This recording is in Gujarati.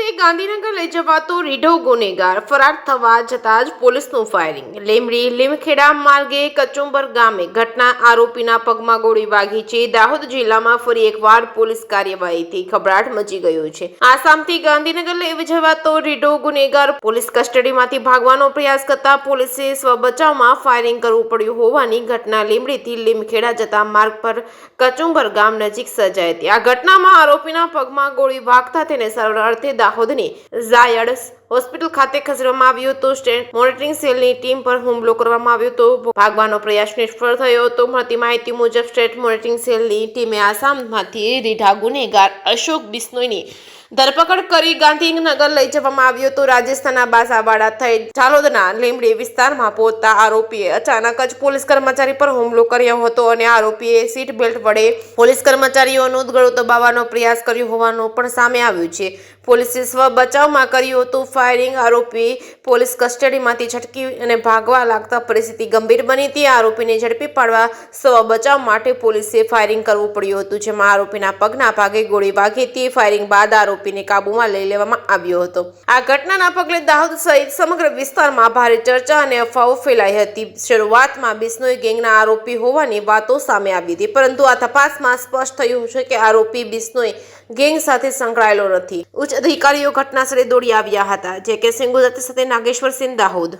દાહોદથી ગાંધીનગર લઈ જવાતો રીઢો ગુનેગાર ફરાર થવા જતાં જ પોલીસનું ફાયરિંગ. લીમડી લીમખેડા માર્ગે કચુંબર ગામે ઘટના. આરોપીના પગમાં ગોળી વાગી છે. દાહોદ જિલ્લામાં ફરી એકવાર પોલીસ કાર્યવાહીથી ખળભળાટ મચી ગયો છે. આસામથી ગાંધીનગર લઈ જવાતો રીઢો ગુનેગાર પોલીસ કસ્ટડીમાંથી ભાગવાનો પ્રયાસ કરતા પોલીસે સ્વબચાવમાં ફાયરિંગ કરવું પડ્યું હોવાની ઘટના લીમડીથી લીમખેડા જતા માર્ગ પર કચુંબર ગામ નજીક સર્જાઈ હતી. આ ઘટનામાં આરોપીના પગમાં ગોળી વાગતા તેને સારવાર અર્થે દાહોદની ઝાયડસ હોસ્પિટલ ખાતે ખસેડવામાં આવ્યો હતો. સ્ટેટ મોનિટરિંગ સેલની ટીમ પર હુમલો કરવામાં આવ્યો હતો. ભાગવાનો પ્રયાસ નિષ્ફળ થયો હતો. મળતી માહિતી મુજબ સ્ટેટ મોનિટરિંગ સેલની ટીમે આસામમાંથી રીઢા ગુનેગાર અશોક બિશ્નોઈની ધરપકડ કરી ગાંધીનગર લઈ જવામાં આવ્યો હતો. રાજસ્થાનના બાસાવાડા થઈ ઝાલોદના લીમડી વિસ્તારમાં પહોંચતા આરોપીએ અચાનક જ પોલીસ કર્મચારી પર હુમલો કર્યો હતો અને આરોપીએ સીટ બેલ્ટ વડે પોલીસ કર્મચારીઓનું ગળું દબાવવાનો પ્રયાસ કર્યો હોવાનું પણ સામે આવ્યું છે. પોલીસે સ્વ બચાવમાં કર્યું હતું ફાયરિંગ. આરોપી પોલીસ કસ્ટડીમાંથી છટકી અને ભાગવા લાગતા પરિસ્થિતિ ગંભીર બની હતી. આરોપીને ઝડપી પાડવા સ્વ બચાવ માટે પોલીસે ફાયરિંગ કરવું પડ્યું હતું, જેમાં આરોપીના પગના ભાગે ગોળી વાગી હતી. ફાયરિંગ બાદ આરોપીને કાબૂમાં લઈ લેવામાં આવ્યો હતો. આ ઘટનાના પગલે દાહોદ સહિત સમગ્ર વિસ્તારમાં ભારે ચર્ચા અને અફવાઓ ફેલાઈ હતી. શરૂઆતમાં બિશ્નોઈ ગેંગના આરોપી હોવાની વાતો સામે આવી હતી, પરંતુ આ તપાસમાં સ્પષ્ટ થયું છે કે આરોપી બિશ્નોઈ ગેંગ સાથે સંકળાયેલો નથી. ઉચ્ચ અધિકારીઓ ઘટનાસ્થળે દોડી આવ્યા હતા. જે કે સિંહ ગુજરાતી સાથે નાગેશ્વર સિંહ, દાહોદ.